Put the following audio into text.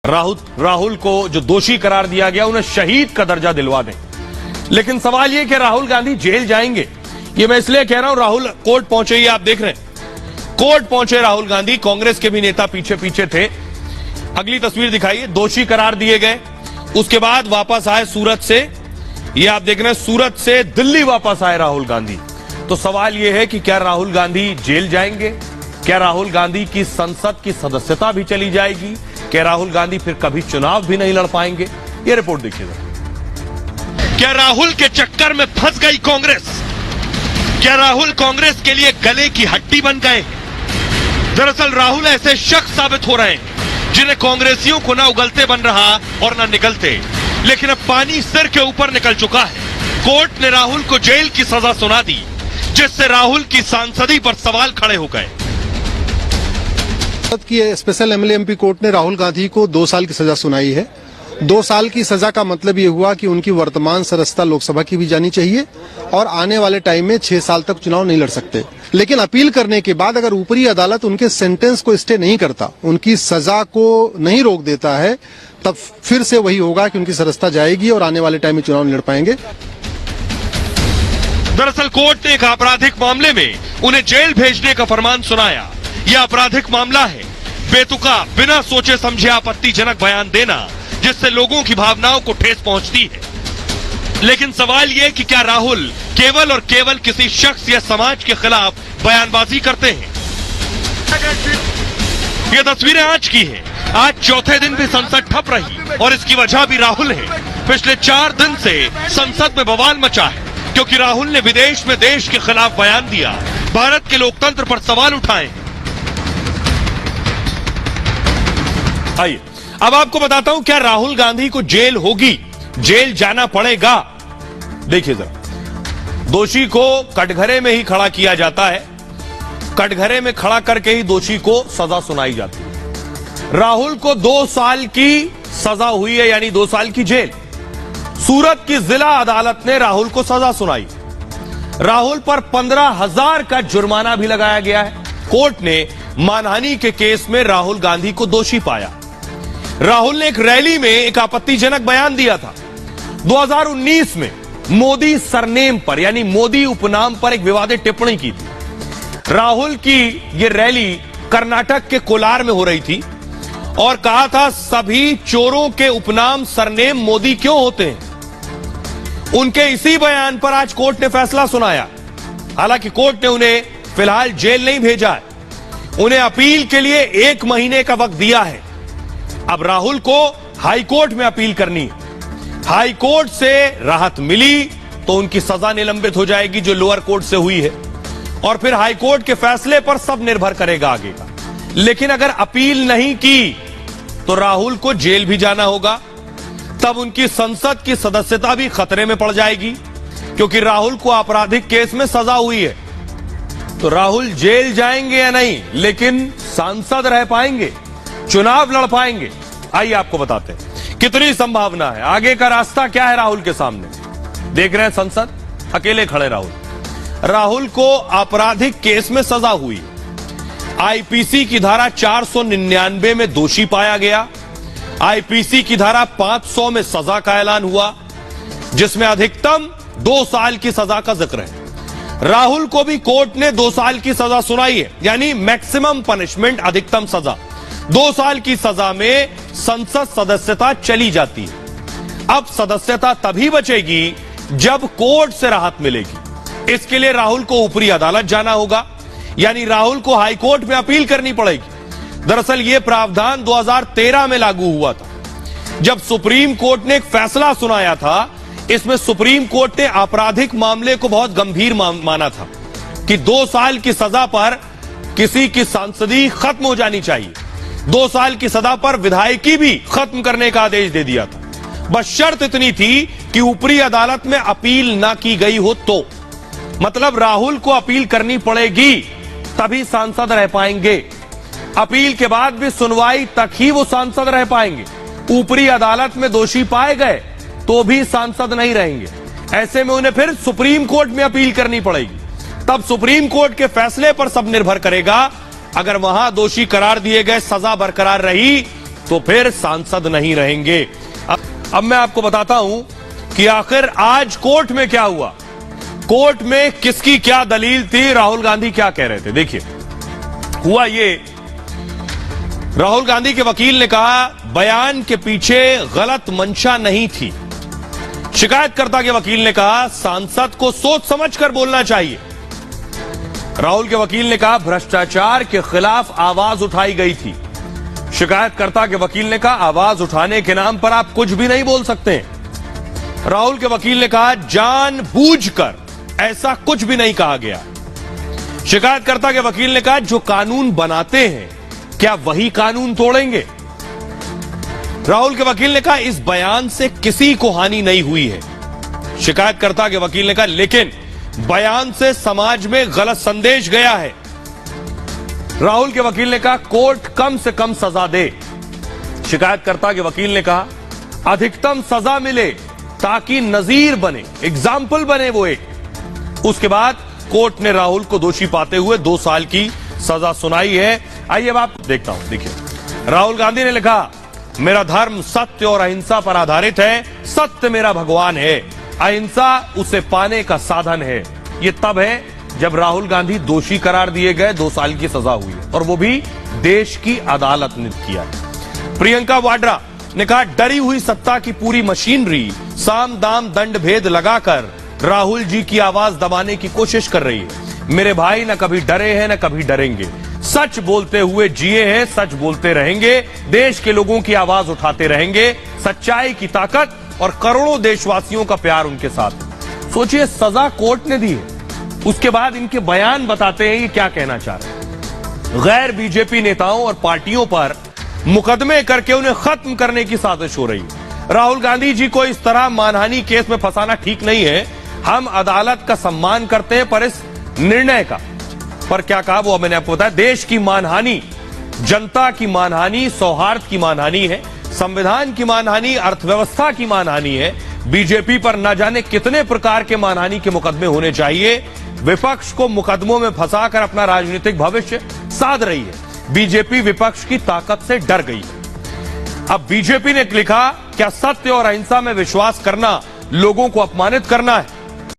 राहुल को जो दोषी करार दिया गया उन्हें शहीद का दर्जा दिलवा दें। लेकिन सवाल यह कि राहुल गांधी जेल जाएंगे, ये मैं इसलिए कह रहा हूं, राहुल कोर्ट पहुंचे, ये आप देख रहे हैं, कोर्ट पहुंचे राहुल गांधी, कांग्रेस के भी नेता पीछे पीछे थे। अगली तस्वीर दिखाइए, दोषी करार दिए गए, उसके बाद वापस आए सूरत से, ये आप देख रहे हैं, सूरत से दिल्ली वापस आए राहुल गांधी। तो सवाल यह है कि क्या राहुल गांधी जेल जाएंगे? क्या राहुल गांधी की संसद की सदस्यता भी चली जाएगी? क्या राहुल गांधी फिर कभी चुनाव भी नहीं लड़ पाएंगे? ये रिपोर्ट देखिएगा। क्या राहुल के चक्कर में फंस गई कांग्रेस? क्या राहुल कांग्रेस के लिए गले की हड्डी बन गए? दरअसल राहुल ऐसे शख्स साबित हो रहे हैं जिन्हें कांग्रेसियों को ना उगलते बन रहा और ना निकलते, लेकिन अब पानी सिर के ऊपर निकल चुका है। कोर्ट ने राहुल को जेल की सजा सुना दी, जिससे राहुल की सांसदी पर सवाल खड़े हो गए। की स्पेशल एमएलए एमपी कोर्ट ने राहुल गांधी को 2 साल की सजा सुनाई है। 2 साल की सजा का मतलब ये हुआ कि उनकी वर्तमान सदस्यता लोकसभा की भी जानी चाहिए और आने वाले टाइम में 6 साल तक चुनाव नहीं लड़ सकते। लेकिन अपील करने के बाद अगर ऊपरी अदालत उनके सेंटेंस को स्टे नहीं करता, उनकी सजा को नहीं रोक देता है, तब फिर से वही होगा कि उनकी सदस्यता जाएगी और आने वाले टाइम में चुनाव नहीं लड़ पाएंगे। दरअसल कोर्ट ने एक आपराधिक मामले में उन्हें जेल भेजने का फरमान सुनाया। यह आपराधिक मामला है बेतुका, बिना सोचे समझे आपत्तिजनक बयान देना, जिससे लोगों की भावनाओं को ठेस पहुंचती है। लेकिन सवाल यह कि क्या राहुल केवल और केवल किसी शख्स या समाज के खिलाफ बयानबाजी करते हैं? ये तस्वीरें आज की है। आज चौथे दिन भी संसद ठप रही और इसकी वजह भी राहुल है। पिछले 4 दिन से संसद में बवाल मचा है क्योंकि राहुल ने विदेश में देश के खिलाफ बयान दिया, भारत के लोकतंत्र पर सवाल उठाए। आइए अब आपको बताता हूं क्या राहुल गांधी को जेल होगी, जेल जाना पड़ेगा। देखिए जरा, दोषी को कटघरे में ही खड़ा किया जाता है, कटघरे में खड़ा करके ही दोषी को सजा सुनाई जाती है। राहुल को 2 साल की सजा हुई है, यानी 2 साल की जेल। सूरत की जिला अदालत ने राहुल को सजा सुनाई। राहुल पर 15,000 का जुर्माना भी लगाया गया है। कोर्ट ने मानहानि के केस में राहुल गांधी को दोषी पाया। राहुल ने एक रैली में एक आपत्तिजनक बयान दिया था। 2019 में मोदी सरनेम पर, यानी मोदी उपनाम पर एक विवादित टिप्पणी की थी। राहुल की यह रैली कर्नाटक के कोलार में हो रही थी और कहा था सभी चोरों के उपनाम सरनेम मोदी क्यों होते हैं। उनके इसी बयान पर आज कोर्ट ने फैसला सुनाया। हालांकि कोर्ट ने उन्हें फिलहाल जेल नहीं भेजा है, उन्हें अपील के लिए 1 महीने का वक्त दिया है। अब राहुल को हाई कोर्ट में अपील करनी है। हाई कोर्ट से राहत मिली तो उनकी सजा निलंबित हो जाएगी जो लोअर कोर्ट से हुई है, और फिर हाई कोर्ट के फैसले पर सब निर्भर करेगा आगे का। लेकिन अगर अपील नहीं की तो राहुल को जेल भी जाना होगा, तब उनकी संसद की सदस्यता भी खतरे में पड़ जाएगी क्योंकि राहुल को आपराधिक केस में सजा हुई है। तो राहुल जेल जाएंगे या नहीं, लेकिन सांसद रह पाएंगे, चुनाव लड़ पाएंगे। आइए आपको बताते हैं कितनी संभावना है, आगे का रास्ता क्या है राहुल के सामने। देख रहे हैं संसद, अकेले खड़े राहुल को आपराधिक केस में सजा हुई। आईपीसी की धारा 499 में दोषी पाया गया। आईपीसी की धारा 500 में सजा का ऐलान हुआ, जिसमें अधिकतम 2 साल की सजा का जिक्र है। राहुल को भी कोर्ट ने 2 साल की सजा सुनाई है, यानी मैक्सिमम पनिशमेंट, अधिकतम सजा। 2 साल की सजा में संसद सदस्यता चली जाती है। अब सदस्यता तभी बचेगी जब कोर्ट से राहत मिलेगी। इसके लिए राहुल को ऊपरी अदालत जाना होगा, यानी राहुल को हाई कोर्ट में अपील करनी पड़ेगी। दरअसल यह प्रावधान 2013 में लागू हुआ था, जब सुप्रीम कोर्ट ने एक फैसला सुनाया था। इसमें सुप्रीम कोर्ट ने आपराधिक मामले को बहुत गंभीर माना था कि 2 साल की सजा पर किसी की सांसदी खत्म हो जानी चाहिए। 2 साल की सजा पर विधायकी भी खत्म करने का आदेश दे दिया था। बस शर्त इतनी थी कि ऊपरी अदालत में अपील ना की गई हो तो, मतलब राहुल को अपील करनी पड़ेगी तभी सांसद रह पाएंगे। अपील के बाद भी सुनवाई तक ही वो सांसद रह पाएंगे। ऊपरी अदालत में दोषी पाए गए तो भी सांसद नहीं रहेंगे। ऐसे में उन्हें फिर सुप्रीम कोर्ट में अपील करनी पड़ेगी। तब सुप्रीम कोर्ट के फैसले पर सब निर्भर करेगा। अगर वहां दोषी करार दिए गए, सजा बरकरार रही तो फिर सांसद नहीं रहेंगे। अब मैं आपको बताता हूं कि आखिर आज कोर्ट में क्या हुआ, कोर्ट में किसकी क्या दलील थी, राहुल गांधी क्या कह रहे थे। देखिए, हुआ ये, राहुल गांधी के वकील ने कहा बयान के पीछे गलत मंशा नहीं थी। शिकायतकर्ता के वकील ने कहा सांसद को सोच समझकर बोलना चाहिए। राहुल के वकील ने कहा भ्रष्टाचार के खिलाफ आवाज उठाई गई थी। शिकायतकर्ता के वकील ने कहा आवाज उठाने के नाम पर आप कुछ भी नहीं बोल सकते। राहुल के वकील ने कहा जानबूझकर ऐसा कुछ भी नहीं कहा गया। शिकायतकर्ता के वकील ने कहा जो कानून बनाते हैं क्या वही कानून तोड़ेंगे। राहुल के वकील ने कहा इस बयान से किसी को हानि नहीं हुई है। शिकायतकर्ता के वकील ने कहा लेकिन बयान से समाज में गलत संदेश गया है। राहुल के वकील ने कहा कोर्ट कम से कम सजा दे। शिकायतकर्ता के वकील ने कहा अधिकतम सजा मिले ताकि नजीर बने, एग्जाम्पल बने वो एक। उसके बाद कोर्ट ने राहुल को दोषी पाते हुए 2 साल की सजा सुनाई है। आइए अब आप देखता हूं। देखिए, राहुल गांधी ने लिखा मेरा धर्म सत्य और अहिंसा पर आधारित है, सत्य मेरा भगवान है, अहिंसा उसे पाने का साधन है। यह तब है जब राहुल गांधी दोषी करार दिए गए, 2 साल की सजा हुई है और वो भी देश की अदालत ने किया। प्रियंका वाड्रा ने कहा डरी हुई सत्ता की पूरी मशीनरी साम दाम दंड भेद लगाकर राहुल जी की आवाज दबाने की कोशिश कर रही है। मेरे भाई न कभी डरे हैं न कभी डरेंगे, सच बोलते हुए जिए हैं, सच बोलते रहेंगे, देश के लोगों की आवाज उठाते रहेंगे, सच्चाई की ताकत और करोड़ों देशवासियों का प्यार उनके साथ। सोचिए सजा कोर्ट ने दी है, उसके बाद इनके बयान बताते हैं ये क्या कहना चाह रहे हैं। गैर बीजेपी नेताओं और पार्टियों पर मुकदमे करके उन्हें खत्म करने की साजिश हो रही है। राहुल गांधी जी को इस तरह मानहानि केस में फंसाना ठीक नहीं है। हम अदालत का सम्मान करते हैं पर इस निर्णय का, पर क्या कहा वो मैंने आपको बताया, देश की मानहानि, जनता की मानहानि, सौहार्द की मानहानि है, संविधान की मानहानि, अर्थव्यवस्था की मानहानि है। बीजेपी पर न जाने कितने प्रकार के मानहानि के मुकदमे होने चाहिए। विपक्ष को मुकदमों में फंसाकर अपना राजनीतिक भविष्य साध रही है। बीजेपी विपक्ष की ताकत से डर गई है। अब बीजेपी ने लिखा क्या सत्य और अहिंसा में विश्वास करना लोगों को अपमानित करना है।